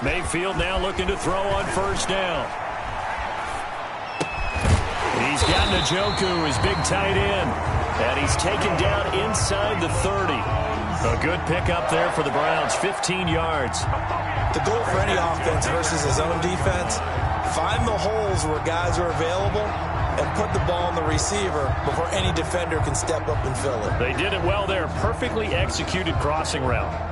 Mayfield now looking to throw on first down. He's got Njoku, his big tight end. And he's taken down inside the 30. A good pickup there for the Browns, 15 yards. The goal for any offense versus his own defense, find the holes where guys are available and put the ball on the receiver before any defender can step up and fill it. They did it well there. Perfectly executed crossing route.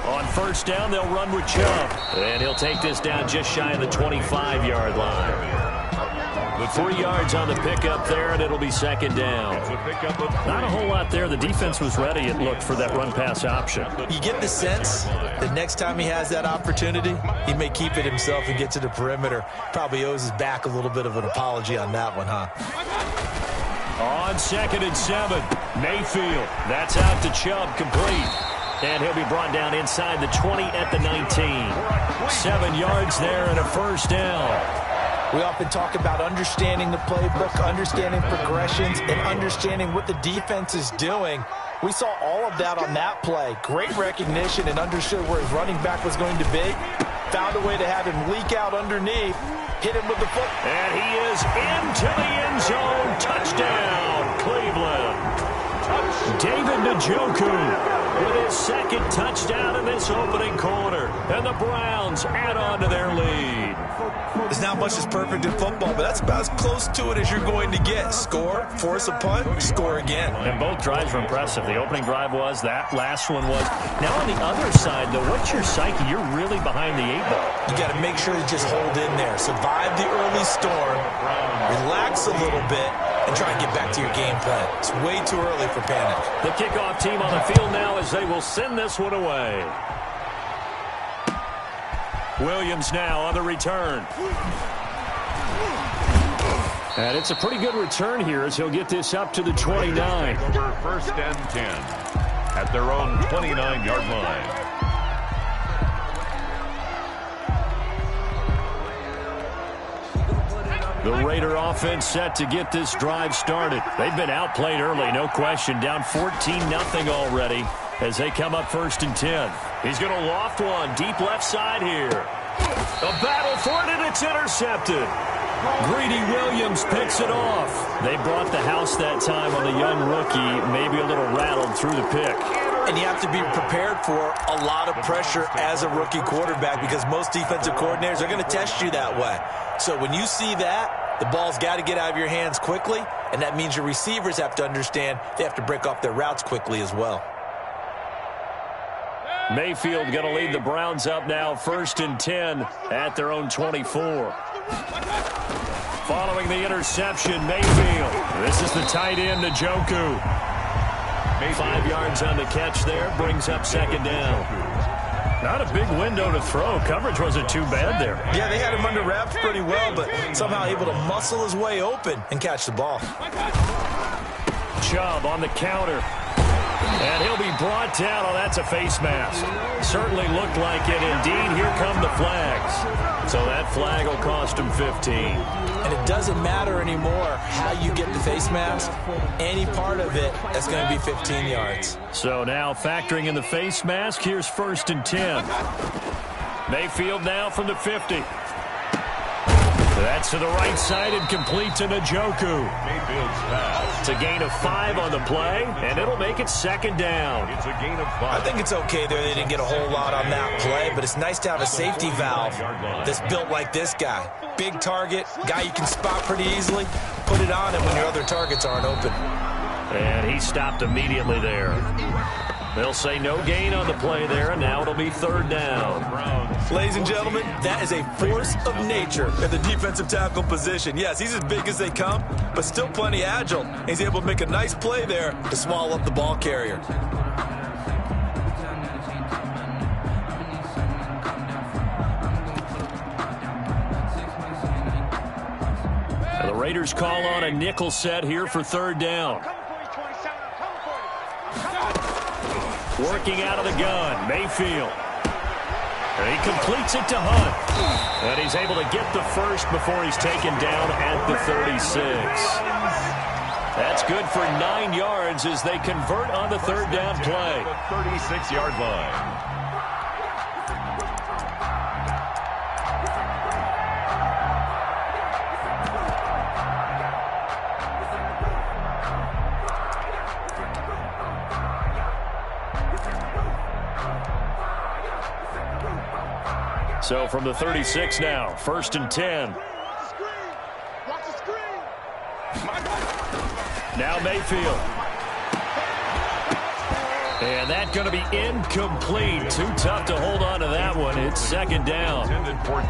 On first down, they'll run with Chubb. And he'll take this down just shy of the 25-yard line. But 4 yards on the pickup there, and it'll be second down. Not a whole lot there. The defense was ready, it looked, for that run-pass option. You get the sense that next time he has that opportunity, he may keep it himself and get to the perimeter. Probably owes his back a little bit of an apology on that one, huh? On 2nd and 7, Mayfield. That's out to Chubb, complete. And he'll be brought down inside the 20 at the 19. 7 yards there and a first down. We often talk about understanding the playbook, understanding progressions, and understanding what the defense is doing. We saw all of that on that play. Great recognition and understood where his running back was going to be. Found a way to have him leak out underneath, hit him with the foot. And he is into the end zone. Touchdown, Cleveland. David Njoku with his second touchdown in this opening quarter. And the Browns add on to their lead. There's not much that's perfect in football, but that's about as close to it as you're going to get. Score, force a punt, score again. And both drives were impressive. The opening drive was, that last one was. Now on the other side, though, what's your psyche? You're really behind the 8-ball. You got to make sure to just hold in there. Survive the early storm, relax a little bit, and try and get back to your game plan. It's way too early for panic. The kickoff team on the field now as they will send this one away. Williams now on the return. And it's a pretty good return here as he'll get this up to the 29. Over 1st and 10 at their own 29-yard line. The Raider offense set to get this drive started. They've been outplayed early, no question. Down 14-0 already as they come up 1st and 10. He's going to loft one deep left side here. A battle for it, and it's intercepted. Greedy Williams picks it off. They brought the house that time on the young rookie, maybe a little rattled through the pick. And you have to be prepared for a lot of pressure as a rookie quarterback because most defensive coordinators are going to test you that way. So when you see that, the ball's got to get out of your hands quickly, and that means your receivers have to understand they have to break off their routes quickly as well. Mayfield going to lead the Browns up now 1st and 10 at their own 24. Following the interception, Mayfield. This is the tight end, Njoku. 5 yards on the catch there, brings up 2nd down. Not a big window to throw. Coverage wasn't too bad there. Yeah, they had him under wraps pretty well, but somehow able to muscle his way open and catch the ball. Chubb on the counter. And he'll be brought down. Oh, that's a face mask. Certainly looked like it. Indeed, here come the flags. So that flag will cost him 15. And it doesn't matter anymore how you get the face mask. Any part of it, that's going to be 15 yards. So now factoring in the face mask, here's 1st and 10. Mayfield now from the 50. That's to the right side and complete to Njoku. Mayfield's pass. It's a gain of 5 on the play, and it'll make it 2nd down. It's a gain of 5. I think it's okay there. They didn't get a whole lot on that play, but it's nice to have a safety valve that's built like this guy. Big target, guy you can spot pretty easily. Put it on him when your other targets aren't open. And he stopped immediately there. They'll say no gain on the play there, and now it'll be 3rd down. Ladies and gentlemen, that is a force of nature at the defensive tackle position. Yes, he's as big as they come, but still plenty agile. He's able to make a nice play there to swallow up the ball carrier. And the Raiders call on a nickel set here for 3rd down. Working out of the gun, Mayfield. And he completes it to Hunt. And he's able to get the first before he's taken down at the 36. That's good for 9 yards as they convert on the third down play. The 36-yard line. So from the 36 now, 1st and 10. Now Mayfield. And that's going to be incomplete. Too tough to hold on to that one. It's 2nd down.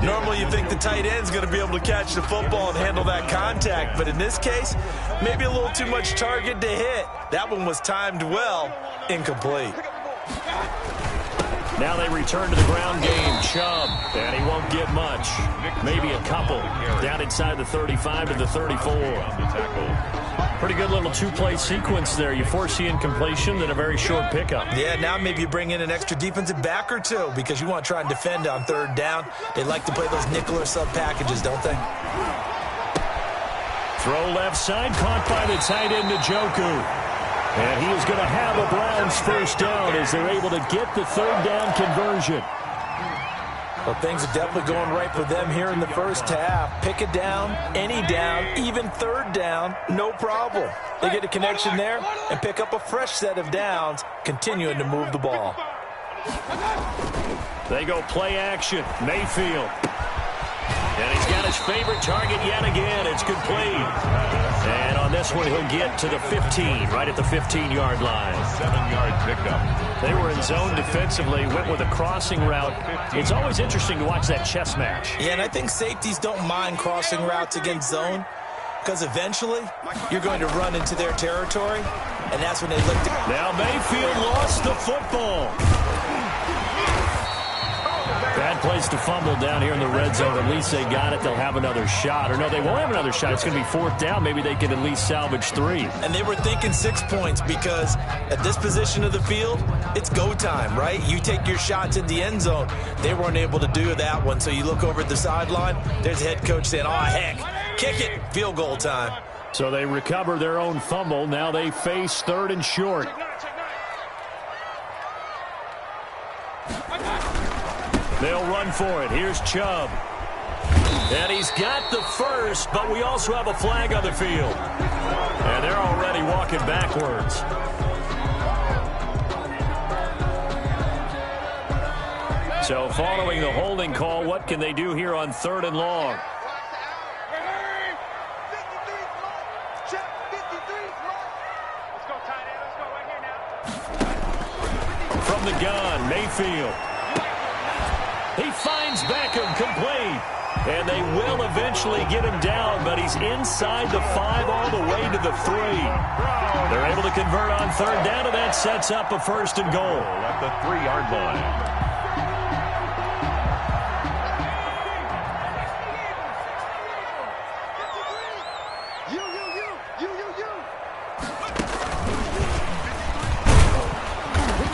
Normally you think the tight end's going to be able to catch the football and handle that contact. But in this case, maybe a little too much target to hit. That one was timed well. Incomplete. Now they return to the ground game. Chubb, and he won't get much. Maybe a couple. Down inside the 35 to the 34. Pretty good little two-play sequence there. You force the incompletion, then a very short pickup. Yeah, now maybe you bring in an extra defensive back or two because you want to try and defend on 3rd down. They like to play those nickel or sub packages, don't they? Throw left side, caught by the tight end Njoku. And he is going to have a Browns first down as they're able to get the 3rd down conversion. Well, things are definitely going right for them here in the first half. Pick it down, any down, even 3rd down, no problem. They get a connection there and pick up a fresh set of downs, continuing to move the ball. They go play action. Mayfield. And he's got his favorite target yet again. It's complete. And on this one, he'll get to the 15, right at the 15-yard line. 7-yard pickup. They were in zone defensively, went with a crossing route. It's always interesting to watch that chess match. Yeah, and I think safeties don't mind crossing routes against zone because eventually you're going to run into their territory, and that's when they look to... Now Mayfield lost the football. Bad place to fumble down here in the red zone. At least they got it. They'll have another shot. Or no, they won't have another shot. It's going to be 4th down. Maybe they can at least salvage 3. And they were thinking 6 points because at this position of the field, it's go time, right? You take your shots in the end zone. They weren't able to do that one. So you look over at the sideline. There's the head coach saying, oh, heck, kick it. Field goal time. So they recover their own fumble. Now they face 3rd and short. They'll run for it. Here's Chubb. And he's got the first, but we also have a flag on the field. And they're already walking backwards. So following the holding call, what can they do here on 3rd and long? From the gun, Mayfield. He finds Beckham complete. And they will eventually get him down, but he's inside the 5 all the way to the 3. They're able to convert on 3rd down, and that sets up a 1st and goal. At the 3-yard line.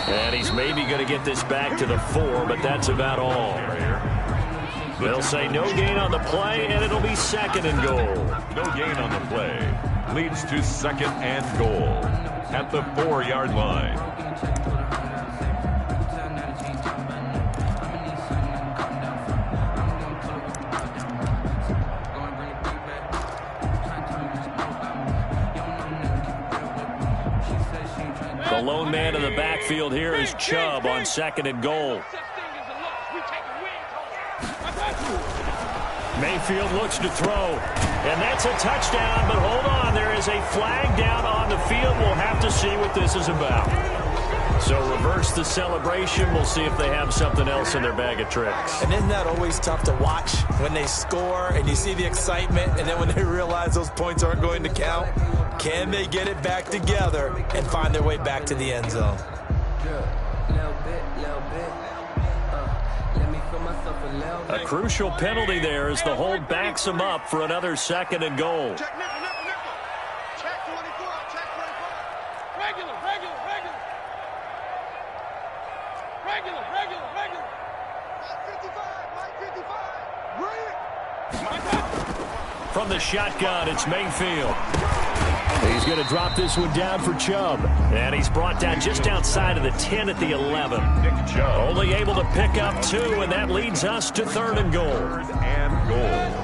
And he's maybe going to get this back to the 4, but that's about all. They'll say no gain on the play, and it'll be 2nd and goal. No gain on the play. Leads to 2nd and goal at the 4-yard line. The lone man in the backfield here is Chubb on 2nd and goal. Mayfield looks to throw, and that's a touchdown, but hold on, there is a flag down on the field. We'll have to see what this is about. So reverse the celebration. We'll see if they have something else in their bag of tricks. And isn't that always tough to watch when they score and you see the excitement, and then when they realize those points aren't going to count? Can they get it back together and find their way back to the end zone? A crucial penalty there as the hold backs him up for another 2nd and goal. From the shotgun, it's Mayfield. He's going to drop this one down for Chubb. And he's brought down just outside of the 10 at the 11. Only able to pick up 2, and that leads us to 3rd and goal. 3rd and goal.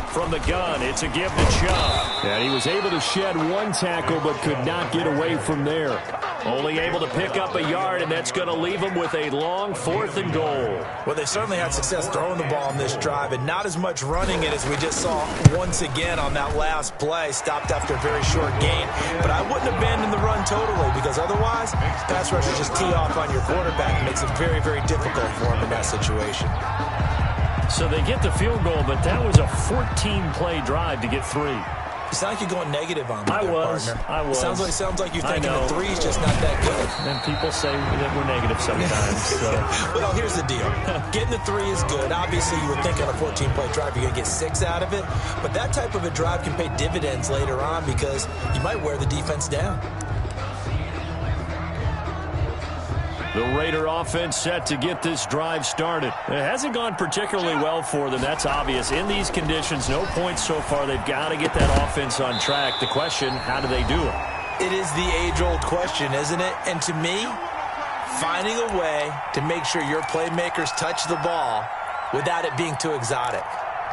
From the gun, it's a give to Chubb. And he was able to shed 1 tackle but could not get away from there. Only able to pick up a yard, and that's going to leave him with a long 4th and goal. Well, they certainly had success throwing the ball on this drive, and not as much running it as we just saw once again on that last play. Stopped after a very short gain. But I wouldn't abandon the run totally, because otherwise, pass rushers just tee off on your quarterback. It makes it very, very difficult for him in that situation. So they get the field goal, but that was a 14-play drive to get 3. You sound like you're going negative on me, partner. I was. Sounds like you're thinking the 3's just not that good. And people say that we're negative sometimes. So. Well, here's the deal. Getting the 3 is good. Obviously, you would think on a 14-play drive you're going to get 6 out of it. But that type of a drive can pay dividends later on because you might wear the defense down. The Raider offense set to get this drive started. It hasn't gone particularly well for them. That's obvious. In these conditions, no points so far. They've got to get that offense on track. The question, how do they do it? It is the age-old question, isn't it? And to me, finding a way to make sure your playmakers touch the ball without it being too exotic.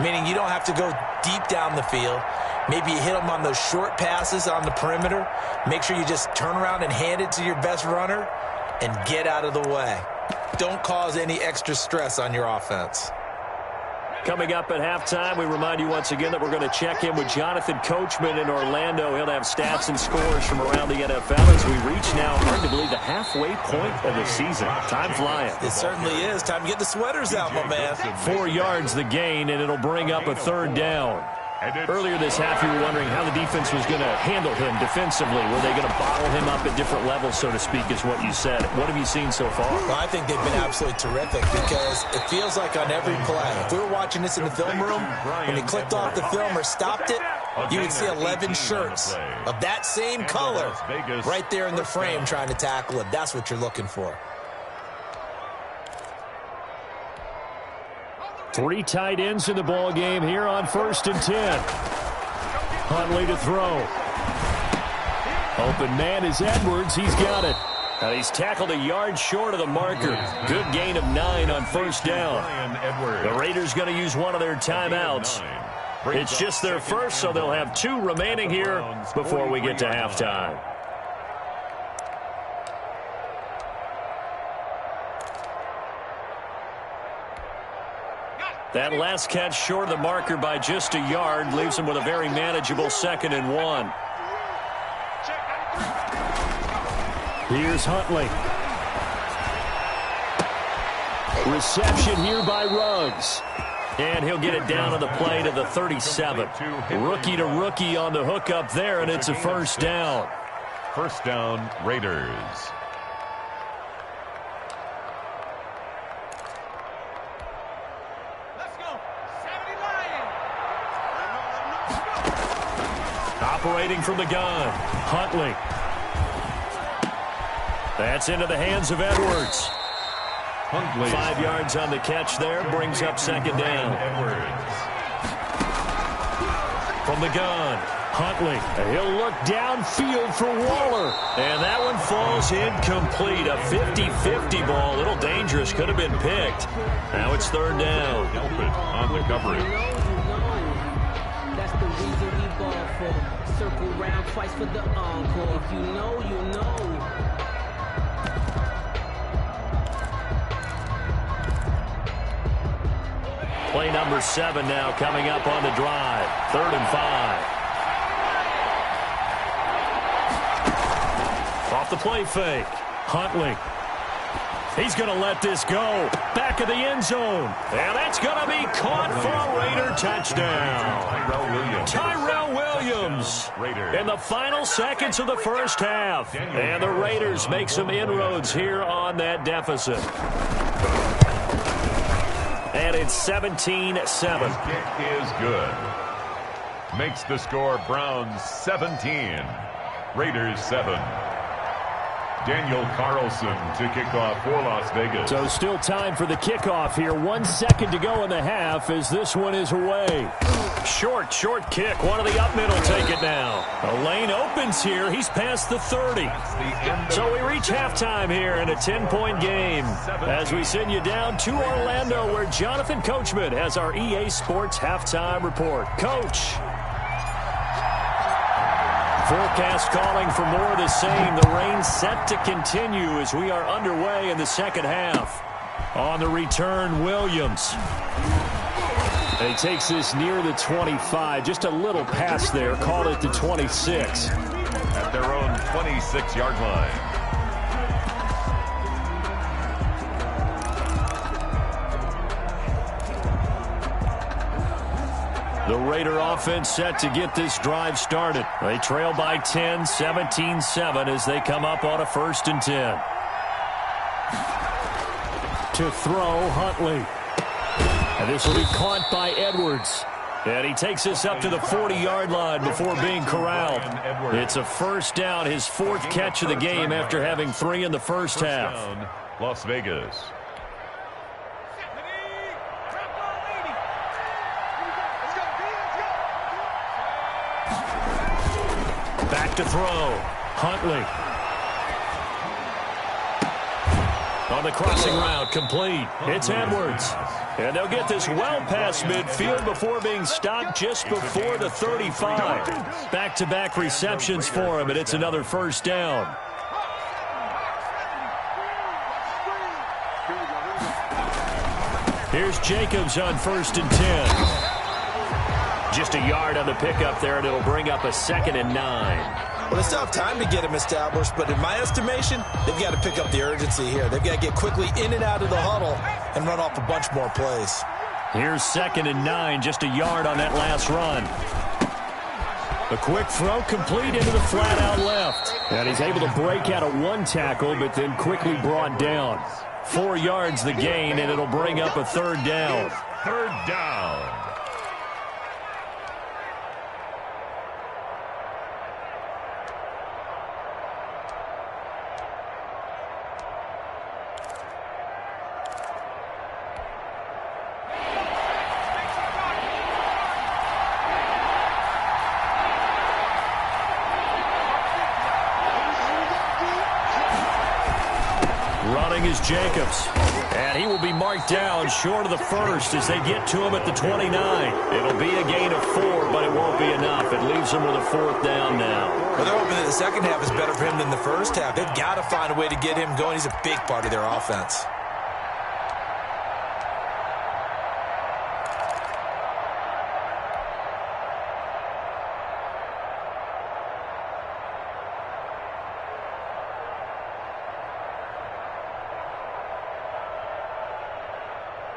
Meaning you don't have to go deep down the field. Maybe you hit them on those short passes on the perimeter. Make sure you just turn around and hand it to your best runner and get out of the way. Don't cause any extra stress on your offense. Coming up at halftime, we remind you once again that we're going to check in with Jonathan Coachman in Orlando. He'll have stats and scores from around the NFL as we reach now, hard to believe, the halfway point of the season. Time flying. It certainly is. Time to get the sweaters out, my man. 4 yards the gain, and it'll bring up a 3rd down. Earlier this half, you were wondering how the defense was going to handle him defensively. Were they going to bottle him up at different levels, so to speak, is what you said. What have you seen so far? Well, I think they've been absolutely terrific because it feels like on every play, if we were watching this in the film room, when he clicked off the film or stopped it, you would see 11 shirts of that same color right there in the frame trying to tackle him. That's what you're looking for. 3 tight ends in the ball game here on 1st and 10. Huntley to throw. Open man is Edwards. He's got it. And he's tackled a yard short of the marker. Good gain of 9 on 1st down. The Raiders going to use one of their timeouts. It's just their first, so they'll have 2 remaining here before we get to halftime. That last catch short of the marker by just a yard leaves him with a very manageable 2nd and 1. Here's Huntley. Reception here by Ruggs. And he'll get it down on the play to the 37. Rookie to rookie on the hookup there, and it's a 1st down. 1st down, Raiders. Operating from the gun, Huntley. That's into the hands of Edwards. Huntley. 5 yards on the catch there, brings up 2nd down. Edwards. From the gun, Huntley. He'll look downfield for Waller. And that one falls incomplete. A 50-50 ball. A little dangerous. Could have been picked. Now it's 3rd down. Delpit on the coverage. That's the reason we ball for. Circle round twice for the encore. If you know, you know. Play number 7 now coming up on the drive. 3rd and 5. Off the play fake. Huntley. He's going to let this go. Back of the end zone. And that's going to be caught for a Raider touchdown. Tyrell Williams in the final seconds of the 1st half. And the Raiders make some inroads here on that deficit. And it's 17-7. Kick is good. Makes the score Browns 17. Raiders 7. Daniel Carlson to kick off for Las Vegas. So still time for the kickoff here. 1 second to go in the half as this one is away. Short kick. One of the up middle take it now. The lane opens here. He's past the 30. So we reach halftime here in a 10-point game as we send you down to Orlando where Jonathan Coachman has our EA Sports halftime report. Coach. Forecast calling for more of the same. The rain set to continue as we are underway in the second half. On the return, Williams. And he takes this near the 25. Just a little pass there. Call it the 26. At their own 26-yard line. The Raider offense set to get this drive started. They trail by 10, 17-7 as they come up on a 1st and 10. To throw, Huntley. And this will be caught by Edwards. And he takes this up to the 40-yard line before being corralled. It's a 1st down, his 4th catch of the game after having 3 in the first half. Las Vegas. Back to throw. Huntley. On the crossing route, complete. It's Edwards. And they'll get this well past midfield before being stopped just before the 35. Back-to-back receptions for him, and it's another 1st down. Here's Jacobs on 1st and 10. Just a yard on the pickup there, and it'll bring up a 2nd and 9. Well, they still have time to get him established, but in my estimation, they've got to pick up the urgency here. They've got to get quickly in and out of the huddle and run off a bunch more plays. Here's 2nd and 9, just a yard on that last run. A quick throw complete into the flat out left. And he's able to break out of 1 tackle, but then quickly brought down. 4 yards the gain, and it'll bring up a 3rd down. 3rd down. Is Jacobs. And he will be marked down short of the 1st as they get to him at the 29. It'll be a gain of 4, but it won't be enough. It leaves him with a 4th down now. Well, they're hoping that the second half is better for him than the first half. They've got to find a way to get him going. He's a big part of their offense.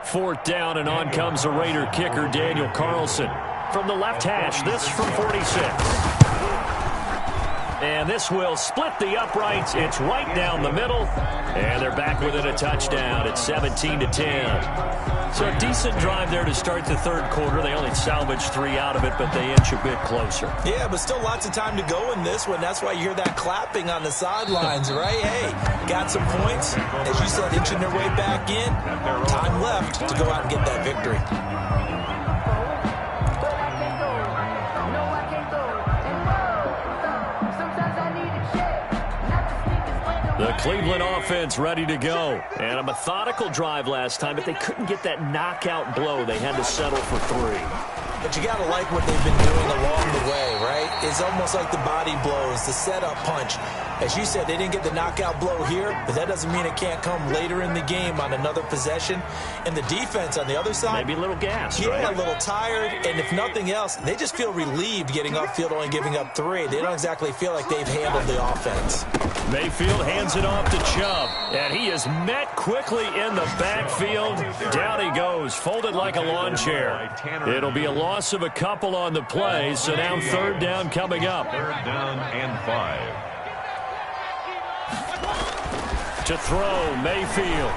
Fourth down, and on comes the Raider kicker, Daniel Carlson. From the left hash, this from 46. And this will split the uprights. It's right down the middle. And they're back within a touchdown. It's 17-10. So a decent drive there to start the 3rd quarter. They only salvaged 3 out of it, but they inch a bit closer. Yeah, but still lots of time to go in this one. That's why you hear that clapping on the sidelines, right? Hey, got some points. As you said, inching their way back in. Time left to go out and get that victory. The Cleveland offense ready to go. And a methodical drive last time, but they couldn't get that knockout blow. They had to settle for 3. But you got to like what they've been doing along the way, right? It's almost like the body blows, the setup punch. As you said, they didn't get the knockout blow here, but that doesn't mean it can't come later in the game on another possession. And the defense on the other side, maybe a little gassed, right? A little tired, and if nothing else, they just feel relieved getting upfield, only giving up 3. They don't exactly feel like they've handled the offense. Mayfield hands it off to Chubb, and he is met quickly in the backfield. Down he goes, folded like a lawn chair. It'll be a loss of a couple on the play, so now 3rd down coming up. 3rd down and 5. To throw, Mayfield.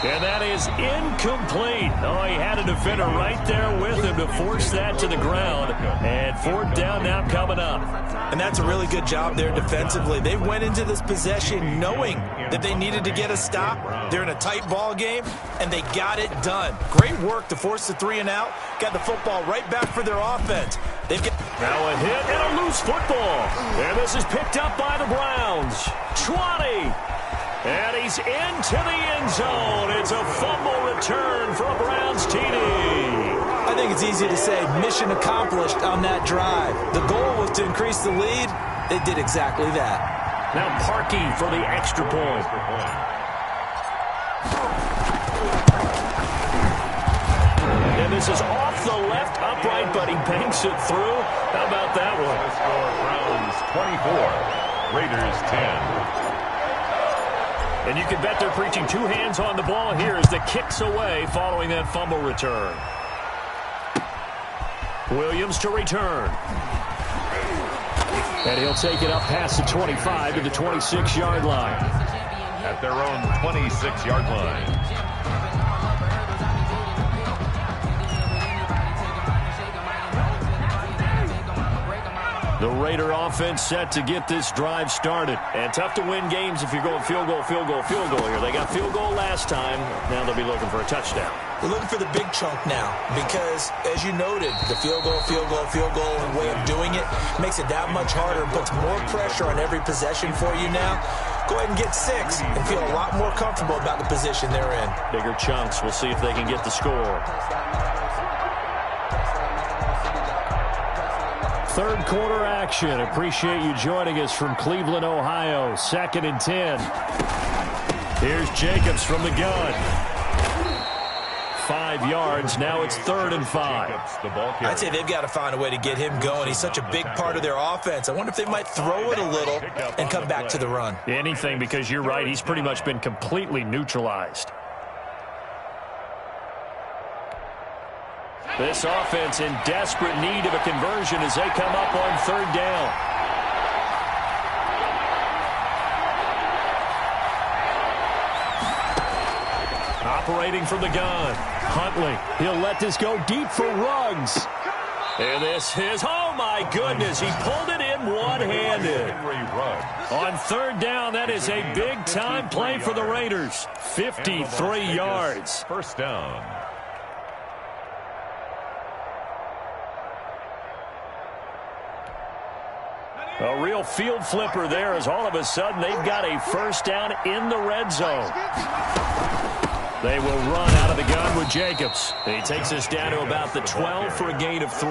And that is incomplete. Oh, he had a defender right there with him to force that to the ground. And 4th down now coming up. And that's a really good job there defensively. They went into this possession knowing that they needed to get a stop. They're in a tight ball game, and they got it done. Great work to force the 3 and out. Got the football right back for their offense. Now a hit and a loose football. And this is picked up by the Browns. 20. And he's into the end zone. It's a fumble return for a Browns TD. I think it's easy to say mission accomplished on that drive. The goal was to increase the lead. They did exactly that. Now Parkey for the extra point. And this is off the left upright, but he banks it through. How about that one? Score Browns 24, Raiders 10. And you can bet they're preaching 2 hands on the ball here as the kick's away following that fumble return. Williams to return. And he'll take it up past the 25 to the 26-yard line. At their own 26-yard line. The Raider offense set to get this drive started. And tough to win games if you're going field goal, field goal, field goal here. They got field goal last time. Now they'll be looking for a touchdown. They're looking for the big chunk now because, as you noted, the field goal, way of doing it makes it that much harder, puts more pressure on every possession for you now. Go ahead and get 6 and feel a lot more comfortable about the position they're in. Bigger chunks. We'll see if they can get the score. Third quarter action. Appreciate you joining us from Cleveland, Ohio. 2nd and 10. Here's Jacobs from the gun. 5 yards. Now it's 3rd and 5. I'd say they've got to find a way to get him going. He's such a big part of their offense. I wonder if they might throw it a little and come back to the run. Anything, because you're right. He's pretty much been completely neutralized. This offense in desperate need of a conversion as they come up on 3rd down. Operating from the gun. Huntley. He'll let this go deep for Ruggs. And this is, oh my goodness, he pulled it in one-handed. On 3rd down, that is a big-time play for the Raiders. 53 yards. First down. A real field flipper there as all of a sudden they've got a first down in the red zone. They will run out of the gun with Jacobs. He takes us down to about the 12 for a gain of 3.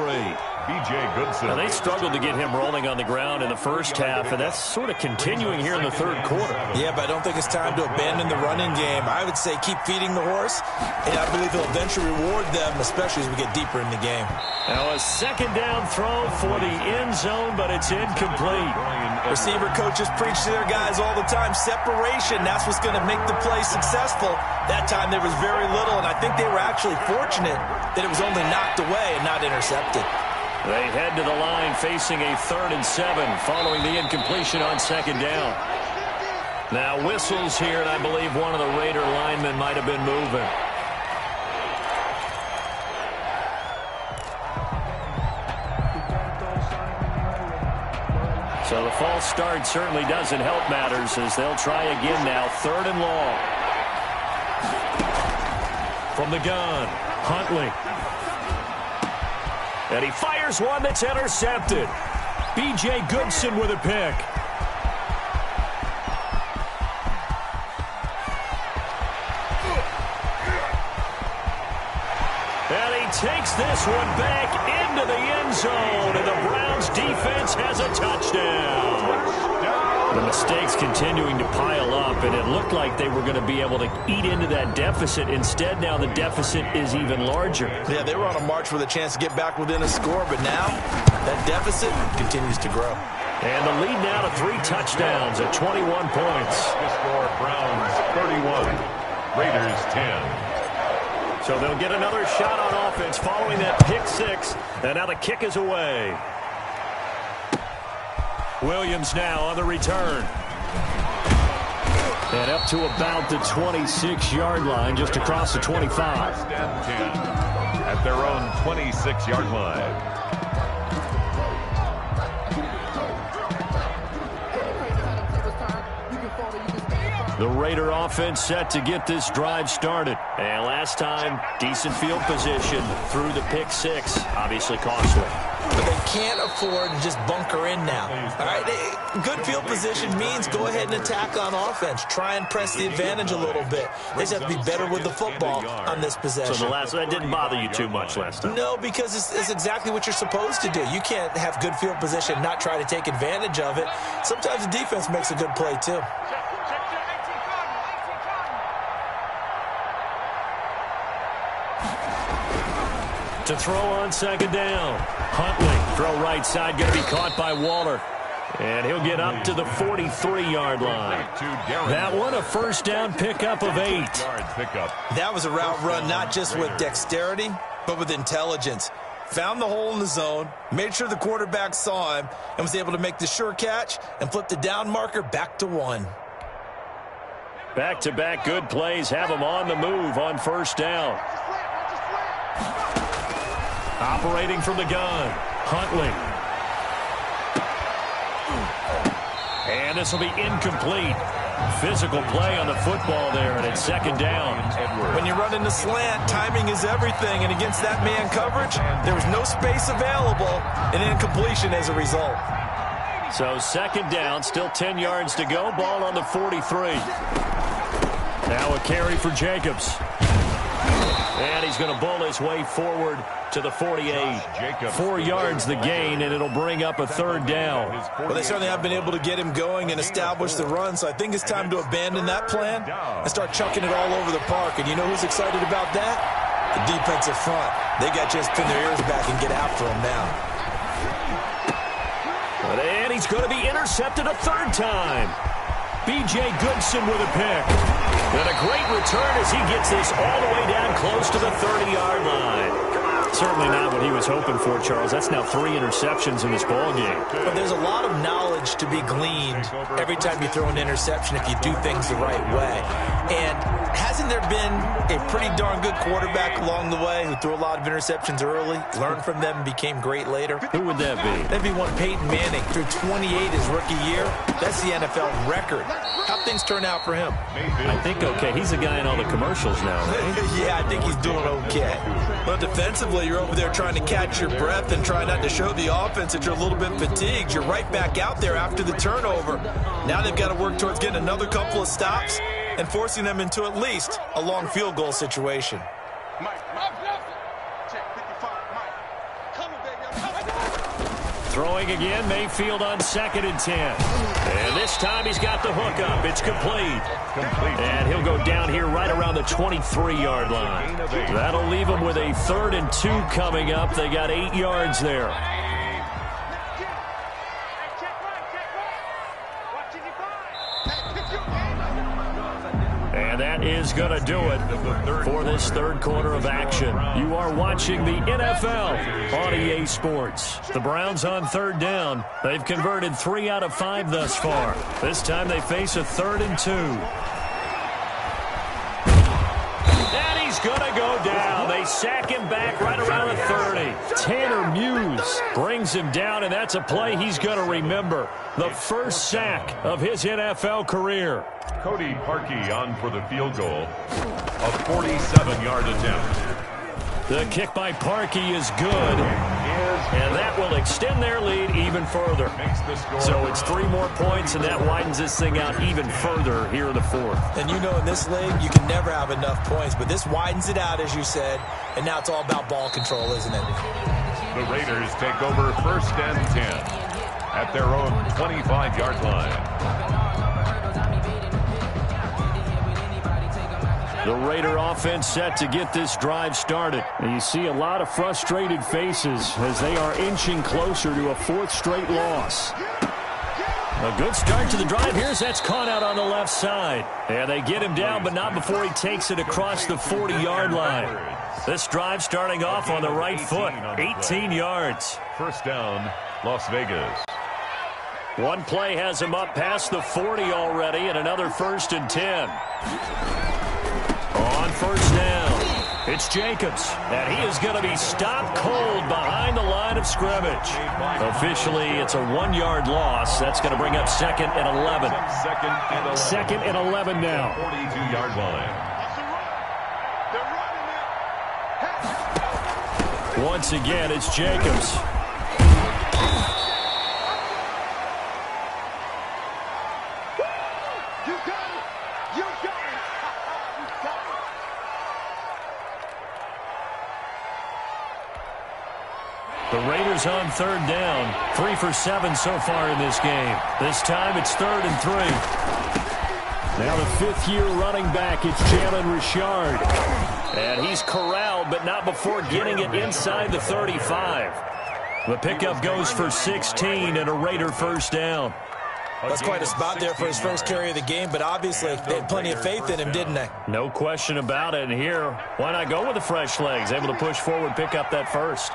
B.J. Goodson. Now, they struggled to get him rolling on the ground in the first half, and that's sort of continuing here in the 3rd quarter. Yeah, but I don't think it's time to abandon the running game. I would say keep feeding the horse, and I believe he'll eventually reward them, especially as we get deeper in the game. Now a 2nd down throw for the end zone, but it's incomplete. Receiver coaches preach to their guys all the time. Separation, that's what's going to make the play successful. That time there was very little, and I think they were actually fortunate that it was only knocked away and not intercepted. They head to the line facing a 3rd and 7 following the incompletion on 2nd down. Now whistles here, and I believe one of the Raider linemen might have been moving. So the false start certainly doesn't help matters as they'll try again now. 3rd and long. From the gun, Huntley. And he fires one that's intercepted. B.J. Goodson with a pick. And he takes this one back into the end zone, and the Browns defense has a touchdown. The mistakes continuing to pile up, and it looked like they were going to be able to eat into that deficit. Instead, now the deficit is even larger. Yeah, they were on a march with a chance to get back within a score, but now that deficit continues to grow. And the lead now to 3 touchdowns at 21 points. The score, Browns 31, Raiders 10. So they'll get another shot on offense following that pick 6, and now the kick is away. Williams now on the return. And up to about the 26-yard line, just across the 25. First and 10 at their own 26-yard line. The Raider offense set to get this drive started. And last time, decent field position through the pick six. Obviously costly. But they can't afford to just bunker in now. All right, good field position means go ahead and attack on offense. Try and press the advantage a little bit. They just have to be better with the football on this possession. So that didn't bother you too much last time? No, because it's exactly what you're supposed to do. You can't have good field position and not try to take advantage of it. Sometimes the defense makes a good play too. To throw on second down. Huntley, throw right side, going to be caught by Waller. And he'll get up to the 43-yard line. That one, a first down pickup of 8. That was a route run not just with dexterity, but with intelligence. Found the hole in the zone, made sure the quarterback saw him, and was able to make the sure catch and flip the down marker back to 1. Back-to-back good plays have him on the move on first down. Operating from the gun, Huntley. And this will be incomplete. Physical play on the football there, and it's second down. When you run in the slant, timing is everything, and against that man coverage, there was no space available, and incompletion as a result. So second down, still 10 yards to go, ball on the 43. Now a carry for Jacobs. And he's going to bull his way forward to the 48. 4 yards the gain, and it'll bring up a third down. Well, they certainly have been able to get him going and establish the run, so I think it's time to abandon that plan and start chucking it all over the park. And you know who's excited about that? The defensive front. They got to just pin their ears back and get after him now. And he's going to be intercepted a third time. B.J. Goodson with a pick. And a great return as he gets this all the way down close to the 30-yard line. Certainly not what he was hoping for, Charles. That's now 3 interceptions in this ballgame. But there's a lot of knowledge to be gleaned every time you throw an interception if you do things the right way. And hasn't there been a pretty darn good quarterback along the way who threw a lot of interceptions early, learned from them, and became great later? Who would that be? That'd be one Peyton Manning. Threw 28 his rookie year. That's the NFL record. How'd things turn out for him? I think okay. He's a guy in all the commercials now, right? Yeah, I think he's doing okay. But defensively, you're over there trying to catch your breath and try not to show the offense that you're a little bit fatigued. You're right back out there after the turnover. Now they've got to work towards getting another couple of stops and forcing them into at least a long field goal situation. Throwing again, Mayfield on 2nd and 10. And this time he's got the hook up. It's complete. And he'll go down here right around the 23-yard line. That'll leave him with a 3rd and 2 coming up. They got 8 yards there. And that is going to do it for this third quarter of action. You are watching the NFL on EA Sports. The Browns on 3rd down. They've converted 3 out of 5 thus far. This time they face a 3rd and 2. And he's going to go down. They sack him back right around the 30. Tanner Muse brings him down, and that's a play he's going to remember. The first sack of his NFL career. Cody Parkey on for the field goal. A 47-yard attempt. The kick by Parkey is good. And that will extend their lead even further. So it's 3 more points, and that widens this thing out even further here in the 4th. And you know in this league, you can never have enough points. But this widens it out, as you said. And now it's all about ball control, isn't it? The Raiders take over 1st and 10 at their own 25-yard line. The Raider offense set to get this drive started. And you see a lot of frustrated faces as they are inching closer to a 4th straight loss. A good start to the drive. Here's that's caught out on the left side. And they get him down, but not before he takes it across the 40-yard line. This drive starting off on the right foot. 18 yards. First down, Las Vegas. One play has him up past the 40 already, and another 1st and 10. On 1st down, It's Jacobs, and he is going to be stopped cold behind the line of scrimmage. Officially, it's a 1-yard loss. That's going to bring up 2nd and 11. 2nd and 11 now. 42-yard line. Once again, it's Jacobs. The Raiders on 3rd down. 3 for 7 so far in this game. This time it's 3rd and 3. Now the 5th-year running back, it's Jalen Richard. And he's corralled, but not before getting it inside the 35. The pickup goes for 16 and a Raider 1st down. That's quite a spot there for his first carry of the game, but obviously they had plenty of faith in him, didn't they? No question about it. And here, why not go with the fresh legs? Able to push forward, pick up that first.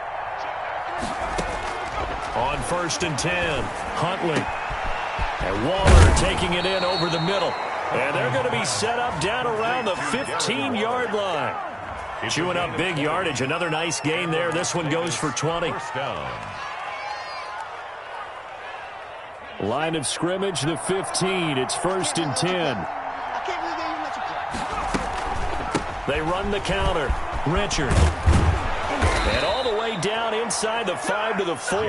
On 1st and 10, Huntley. And Waller taking it in over the middle. And they're going to be set up down around the 15-yard line. Chewing up big yardage. Another nice gain there. This one goes for 20. Line of scrimmage, the 15. It's 1st and 10. They run the counter. Richard. And all the way down inside the 5 to the 4.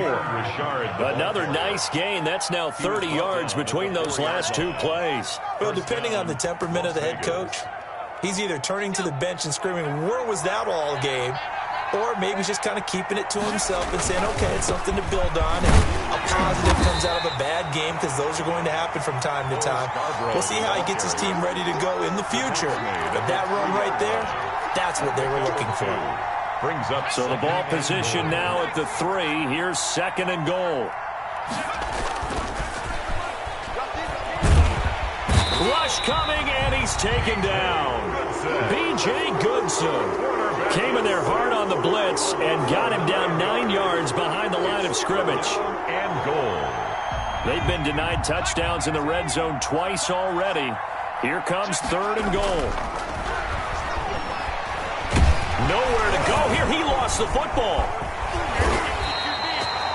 Another nice gain. That's now 30 yards between those last 2 plays. Well, depending on the temperament of the head coach, he's either turning to the bench and screaming, where was that all game? Or maybe he's just kind of keeping it to himself and saying, okay, it's something to build on. And a positive comes out of a bad game because those are going to happen from time to time. We'll see how he gets his team ready to go in the future. But that run right there, that's what they were looking for. Brings up so the ball position now at the 3. Here's 2nd and goal. Rush coming, and he's taken down. B.J. Goodson came in there hard on the blitz and got him down 9 yards behind the line of scrimmage. And goal. They've been denied touchdowns in the red zone twice already. Here comes 3rd and goal. Nowhere to go here. He lost the football.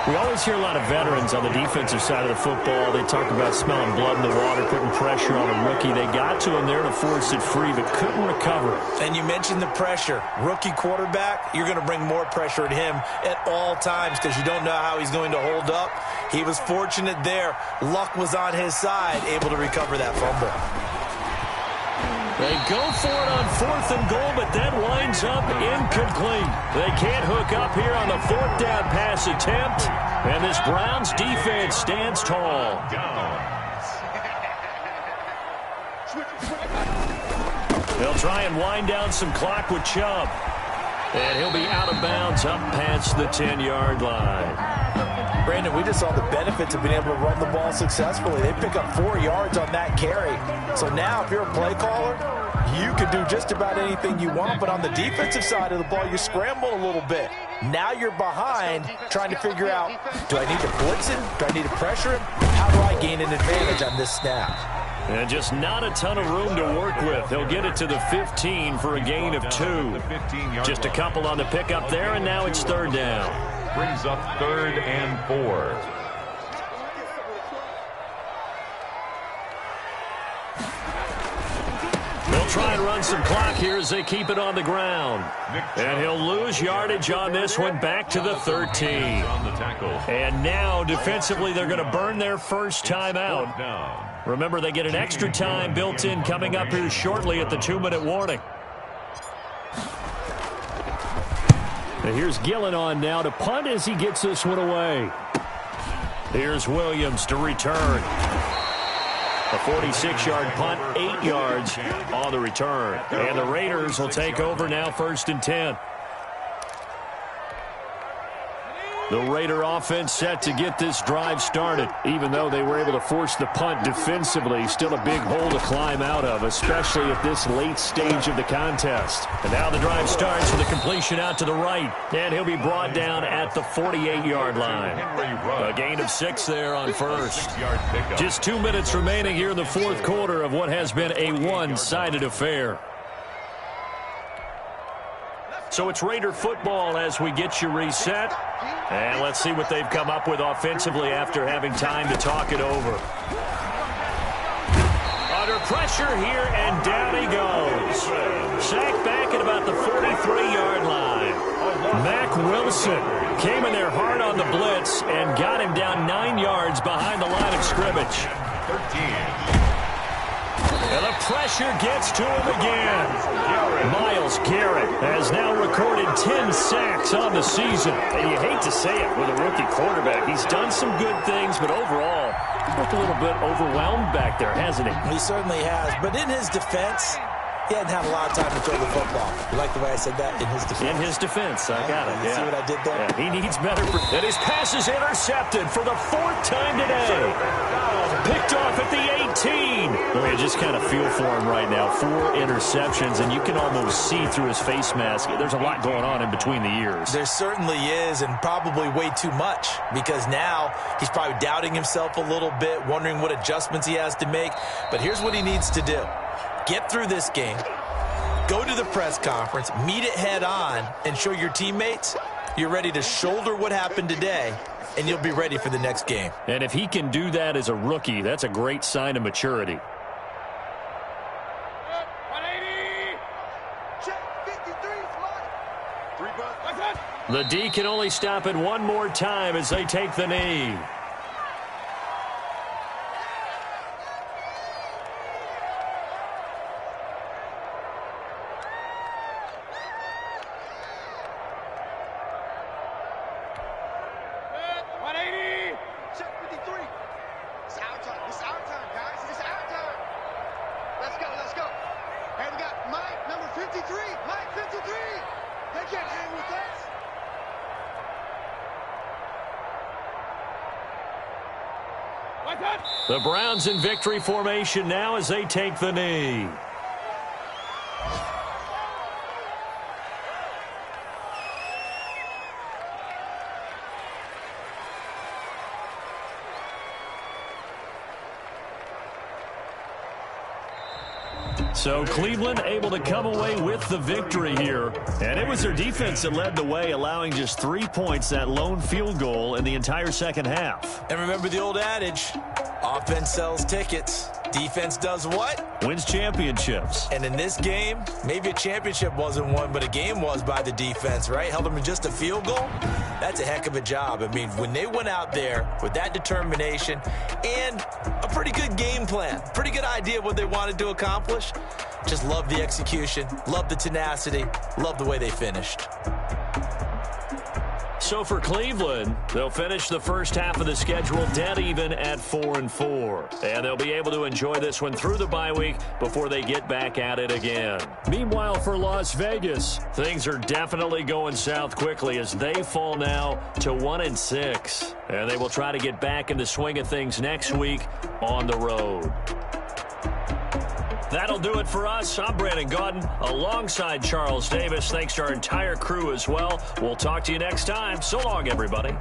We always hear a lot of veterans on the defensive side of the football. They talk about smelling blood in the water, putting pressure on a rookie. They got to him there to force it free, but couldn't recover. And you mentioned the pressure. Rookie quarterback, you're going to bring more pressure at him at all times because you don't know how he's going to hold up. He was fortunate there. Luck was on his side, able to recover that fumble. They go for it on 4th and goal, but that winds up incomplete. They can't hook up here on the 4th down pass attempt, and this Browns defense stands tall. They'll try and wind down some clock with Chubb, and he'll be out of bounds up past the 10-yard line. Brandon, we just saw the benefits of being able to run the ball successfully. They pick up 4 yards on that carry. So now, if you're a play caller, you can do just about anything you want. But on the defensive side of the ball, you scramble a little bit. Now you're behind trying to figure out, do I need to blitz him? Do I need to pressure him? How do I gain an advantage on this snap? And just not a ton of room to work with. They'll get it to the 15 for a gain of 2. Just a couple on the pickup there, and now it's 3rd down. Brings up 3rd and 4. They'll try and run some clock here as they keep it on the ground. And he'll lose yardage on this one back to the 13. And now, defensively, they're going to burn their first time out. Remember, they get an extra time built in coming up here shortly at the 2-minute warning. And here's Gillen on now to punt as he gets this one away. Here's Williams to return. A 46-yard punt, 8 yards on the return. And the Raiders will take over now 1st and 10. The Raider offense set to get this drive started. Even though they were able to force the punt defensively, still a big hole to climb out of, especially at this late stage of the contest. And now the drive starts with a completion out to the right. And he'll be brought down at the 48-yard line. A gain of 6 there on first. Just 2 minutes remaining here in the 4th quarter of what has been a one-sided affair. So it's Raider football as we get you reset. And let's see what they've come up with offensively after having time to talk it over. Under pressure here, and down he goes. Sacked back at about the 43-yard line. Mack Wilson came in there hard on the blitz and got him down 9 yards behind the line of scrimmage. 13. And the pressure gets to him again. Myles Garrett has now recorded 10 sacks on the season. And you hate to say it with a rookie quarterback. He's done some good things, but overall, he looked a little bit overwhelmed back there, hasn't he? He certainly has. But in his defense, he hadn't had a lot of time to throw the football. You like the way I said that? In his defense. In his defense. I got it. You see what I did there? Yeah, he needs better. And his pass is intercepted for the 4th time today. Picked off at the 18. Well, you just kind of feel for him right now. 4 interceptions, and you can almost see through his face mask. There's a lot going on in between the ears. There certainly is, and probably way too much, because now he's probably doubting himself a little bit, wondering what adjustments he has to make. But here's what he needs to do. Get through this game, go to the press conference, meet it head on, and show your teammates you're ready to shoulder what happened today, and you'll be ready for the next game. And if he can do that as a rookie, that's a great sign of maturity. 180. Check 53. The D can only stop it one more time as they take the knee. The Browns in victory formation now as they take the knee. So Cleveland able to come away with the victory here. And it was their defense that led the way, allowing just 3 points, that lone field goal in the entire second half. And remember the old adage, offense sells tickets. Defense does what? Wins championships. And in this game, maybe a championship wasn't won, but a game was by the defense, right? Held them to just a field goal. That's a heck of a job. I mean, when they went out there with that determination and a pretty good game plan, pretty good idea of what they wanted to accomplish, just love the execution, love the tenacity, love the way they finished. So for Cleveland, they'll finish the first half of the schedule dead even at 4-4. And they'll be able to enjoy this one through the bye week before they get back at it again. Meanwhile, for Las Vegas, things are definitely going south quickly as they fall now to 1-6. And they will try to get back in the swing of things next week on the road. That'll do it for us. I'm Brandon Gaudin alongside Charles Davis. Thanks to our entire crew as well. We'll talk to you next time. So long, everybody.